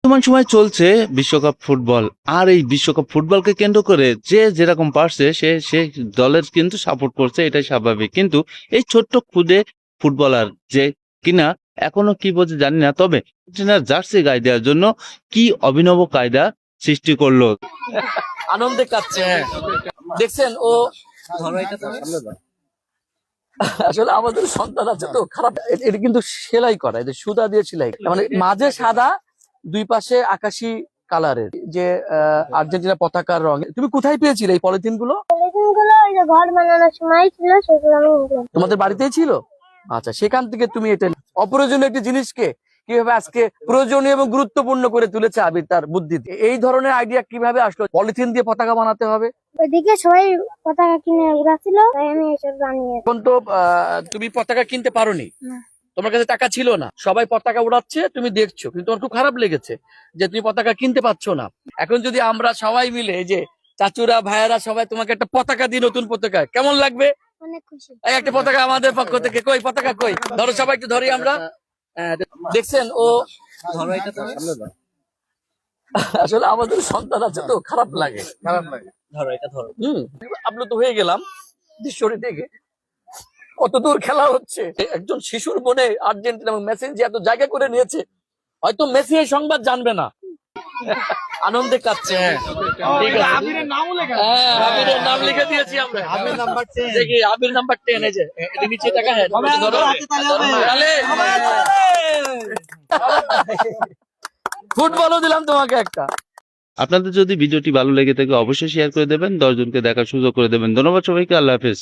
বর্তমান সময় চলছে বিশ্বকাপ ফুটবল। আর এই বিশ্বকাপ ফুটবলকে কেন্দ্র করে যে যেরকম পারছে সে দলের কিন্তু সাপোর্ট করছে, এটাই স্বাভাবিক। কিন্তু এই ছোট্ট খুদে ফুটবলার যে কিনা এখনো কি বলছে জানি না, তবে আর্জেন্টিনার জার্সি গায়ে দেওয়ার জন্য কি অভিনব কায়দা সৃষ্টি করলো। আনন্দে কাটছে। হ্যাঁ, দেখছেন ও আসলে আমাদের সন্তান আছে তো খারাপ। এটা কিন্তু সেলাই করা, এটা সুতা দিয়ে সেলাই, মানে মাঝে সাদা, দুই পাশে আকাশি কালারের যে আর্জেন্টিনা পতাকার রং। তুমি কোথায় পেয়েছিলে এই পলিথিন গুলো? পলিথিন গুলো ওই যে ঘর বানানোর সময় ছিল, সেগুলো আমি নিলাম। তোমাদের বাড়িতেই ছিল? আচ্ছা, সেখান থেকে তুমি এটা অপ্রয়োজনীয় একটি জিনিসকে কিভাবে আজকে প্রয়োজনীয় এবং গুরুত্বপূর্ণ করে তুলেছে আবির তার বুদ্ধিতে। এই ধরনের আইডিয়া কিভাবে আসলো পলিথিন দিয়ে পতাকা বানাতে হবে? ওইদিকে সবাই পতাকা কিনে উড়াচ্ছিল, তাই আমি এসব বানিয়ে। এখন তো তুমি পতাকা কিনতে পারোনি, না। তোমার কাছে টাকা ছিল না, সবাই পতাকা উড়াচ্ছে তুমি দেখছো, কিন্তু তোমার খুব খারাপ লেগেছে যে তুমি পতাকা কিনতে পারছো না। এখন যদি আমরা সবাই মিলে, এই যে চাচুরা ভাইয়েরা সবাই তোমাকে একটা পতাকা দিই, নতুন পতাকা, কেমন লাগবে? অনেক খুশি। এই একটা পতাকা আমাদের পক্ষ থেকে। কই পতাকা কই? ধরো, সবাই একটু ধরি আমরা। দেখছেন ও আসলে আমাদের সন্তান আছে তো খারাপ লাগে। ধরো এটা ধরো। আপ্লুত হয়ে গেলাম দৃশ্যটি দেখে। কত দূর খেলা হচ্ছে, একজন শিশুর মনে আর্জেন্টিনা এবং মেসি যে এত জায়গা করে নিয়েছে, হয়তো মেসি এই সংবাদ জানবে না। আনন্দে কাটছে। হ্যাঁ, ঠিক আছে। আবিরের নাম লিখে দিয়েছি আমরা। আবির নাম্বার 10। দেখি আবির নাম্বার 10। এই যে এটা নিচে টাকা। হ্যাঁ, ধরো। তাহলে ফুটবলও দিলাম তোমাকে একটা। আপনাদের যদি ভিডিওটি ভালো লেগে থাকে অবশ্যই শেয়ার করে দেবেন, 10 জনকে দেখার সুযোগ করে দেবেন। ধন্যবাদ সবাইকে, আল্লাহ হাফেজ।